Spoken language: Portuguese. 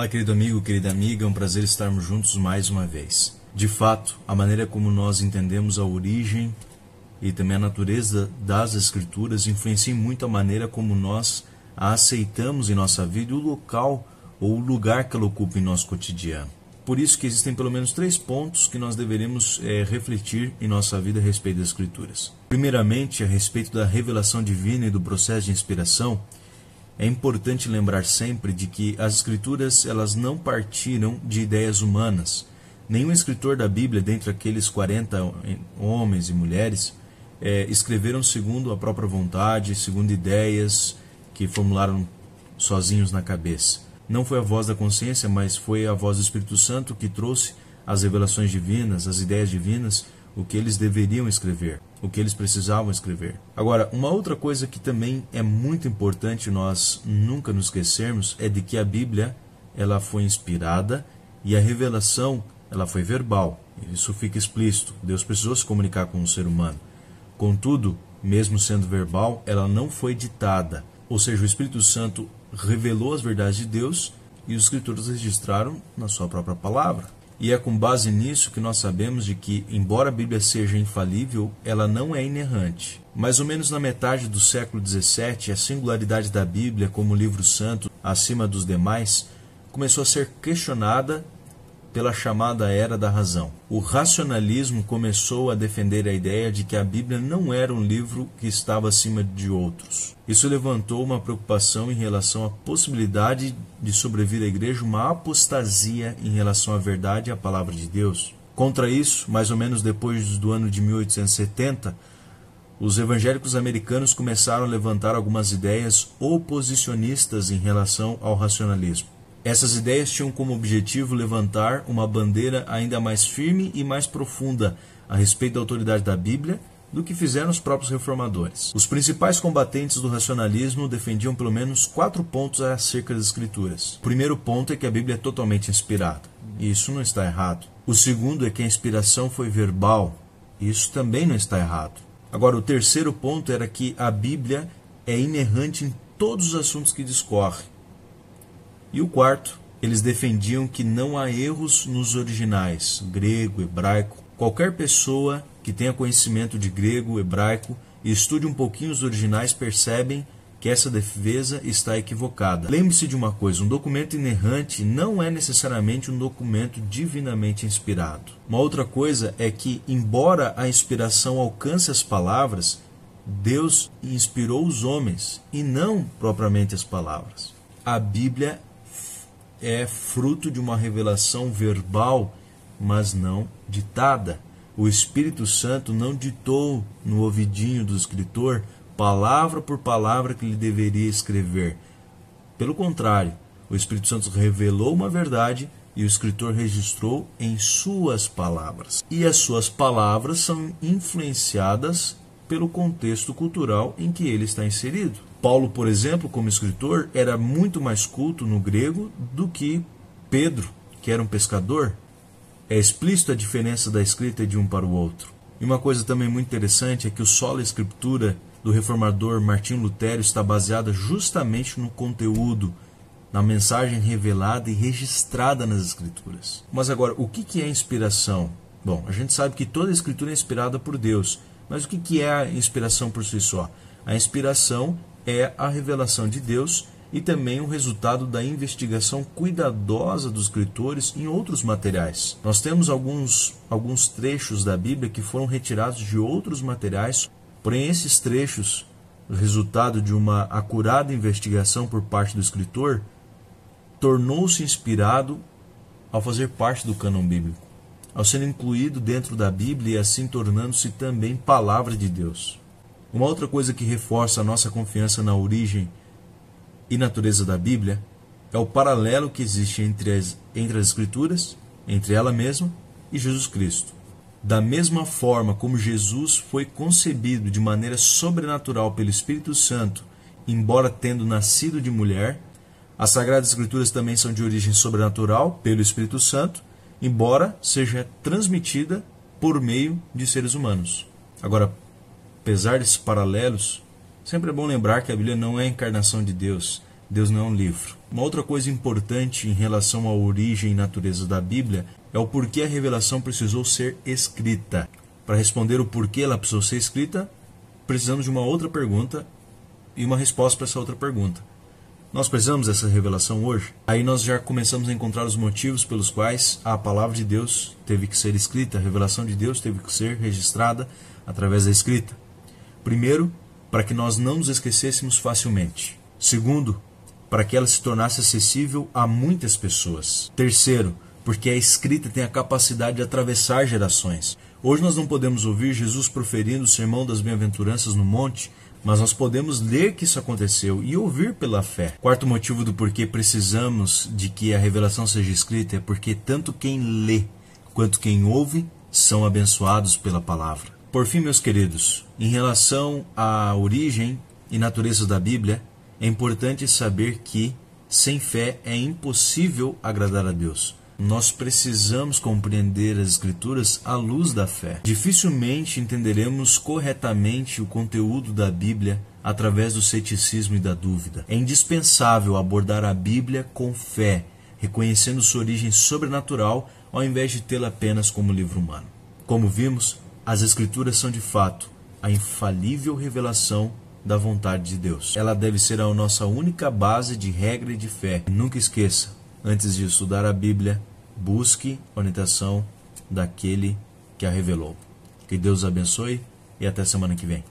Olá, querido amigo, querida amiga, é um prazer estarmos juntos mais uma vez. De fato, a maneira como nós entendemos a origem e também a natureza das Escrituras influencia muito a maneira como nós a aceitamos em nossa vida e o local ou o lugar que ela ocupa em nosso cotidiano. Por isso que existem pelo menos 3 pontos que nós deveremos refletir em nossa vida a respeito das Escrituras. Primeiramente, a respeito da revelação divina e do processo de inspiração, é importante lembrar sempre de que as Escrituras elas não partiram de ideias humanas. Nenhum escritor da Bíblia, dentre aqueles 40 homens e mulheres, escreveram segundo a própria vontade, segundo ideias que formularam sozinhos na cabeça. Não foi a voz da consciência, mas foi a voz do Espírito Santo que trouxe as revelações divinas, as ideias divinas, o que eles deveriam escrever, o que eles precisavam escrever. Agora, uma outra coisa que também é muito importante nós nunca nos esquecermos é de que a Bíblia ela foi inspirada e a revelação ela foi verbal. Isso fica explícito. Deus precisou se comunicar com o ser humano. Contudo, mesmo sendo verbal, ela não foi ditada. Ou seja, o Espírito Santo revelou as verdades de Deus e os escritores registraram na sua própria palavra. E é com base nisso que nós sabemos de que, embora a Bíblia seja infalível, ela não é inerrante. Mais ou menos na metade do século XVII, a singularidade da Bíblia como livro santo, acima dos demais, começou a ser questionada pela chamada Era da Razão. O racionalismo começou a defender a ideia de que a Bíblia não era um livro que estava acima de outros. Isso levantou uma preocupação em relação à possibilidade de sobrevir à igreja uma apostasia em relação à verdade e à palavra de Deus. Contra isso, mais ou menos depois do ano de 1870, os evangélicos americanos começaram a levantar algumas ideias oposicionistas em relação ao racionalismo. Essas ideias tinham como objetivo levantar uma bandeira ainda mais firme e mais profunda a respeito da autoridade da Bíblia do que fizeram os próprios reformadores. Os principais combatentes do racionalismo defendiam pelo menos 4 pontos acerca das Escrituras. O primeiro ponto é que a Bíblia é totalmente inspirada. E isso não está errado. O segundo é que a inspiração foi verbal. E isso também não está errado. Agora, o terceiro ponto era que a Bíblia é inerrante em todos os assuntos que discorre. E o quarto, eles defendiam que não há erros nos originais, grego, hebraico. Qualquer pessoa que tenha conhecimento de grego, hebraico e estude um pouquinho os originais percebem que essa defesa está equivocada. Lembre-se de uma coisa, um documento inerrante não é necessariamente um documento divinamente inspirado. Uma outra coisa é que, embora a inspiração alcance as palavras, Deus inspirou os homens e não propriamente as palavras. A Bíblia é fruto de uma revelação verbal, mas não ditada. O Espírito Santo não ditou no ouvidinho do escritor, palavra por palavra, que ele deveria escrever. Pelo contrário, o Espírito Santo revelou uma verdade e o escritor registrou em suas palavras. E as suas palavras são influenciadas pelo contexto cultural em que ele está inserido. Paulo, por exemplo, como escritor, era muito mais culto no grego do que Pedro, que era um pescador. É explícita a diferença da escrita de um para o outro. E uma coisa também muito interessante é que o sola escritura do reformador Martinho Lutero está baseada justamente no conteúdo, na mensagem revelada e registrada nas Escrituras. Mas agora, o que é inspiração? Bom, a gente sabe que toda a escritura é inspirada por Deus, mas o que é a inspiração por si só? A inspiração é a revelação de Deus e também o resultado da investigação cuidadosa dos escritores em outros materiais. Nós temos alguns trechos da Bíblia que foram retirados de outros materiais, porém esses trechos, resultado de uma acurada investigação por parte do escritor, tornou-se inspirado ao fazer parte do cânon bíblico, ao ser incluído dentro da Bíblia e assim tornando-se também palavra de Deus. Uma outra coisa que reforça a nossa confiança na origem e natureza da Bíblia é o paralelo que existe entre as Escrituras, entre ela mesma e Jesus Cristo. Da mesma forma como Jesus foi concebido de maneira sobrenatural pelo Espírito Santo, embora tendo nascido de mulher, as Sagradas Escrituras também são de origem sobrenatural pelo Espírito Santo, embora seja transmitida por meio de seres humanos. Agora, apesar desses paralelos, sempre é bom lembrar que a Bíblia não é a encarnação de Deus. Deus não é um livro. Uma outra coisa importante em relação à origem e natureza da Bíblia é o porquê a revelação precisou ser escrita. Para responder o porquê ela precisou ser escrita, precisamos de uma outra pergunta e uma resposta para essa outra pergunta. Nós precisamos dessa revelação hoje? Aí nós já começamos a encontrar os motivos pelos quais a palavra de Deus teve que ser escrita, a revelação de Deus teve que ser registrada através da escrita. Primeiro, para que nós não nos esquecêssemos facilmente. Segundo, para que ela se tornasse acessível a muitas pessoas. Terceiro, porque a escrita tem a capacidade de atravessar gerações. Hoje nós não podemos ouvir Jesus proferindo o sermão das bem-aventuranças no monte, mas nós podemos ler que isso aconteceu e ouvir pela fé. Quarto motivo do porquê precisamos de que a revelação seja escrita é porque tanto quem lê quanto quem ouve são abençoados pela palavra. Por fim, meus queridos, em relação à origem e natureza da Bíblia, é importante saber que sem fé é impossível agradar a Deus. Nós precisamos compreender as Escrituras à luz da fé. Dificilmente entenderemos corretamente o conteúdo da Bíblia através do ceticismo e da dúvida. É indispensável abordar a Bíblia com fé, reconhecendo sua origem sobrenatural, ao invés de tê-la apenas como livro humano. Como vimos, as Escrituras são de fato a infalível revelação da vontade de Deus. Ela deve ser a nossa única base de regra e de fé. Nunca esqueça, antes de estudar a Bíblia, busque a orientação daquele que a revelou. Que Deus abençoe e até semana que vem.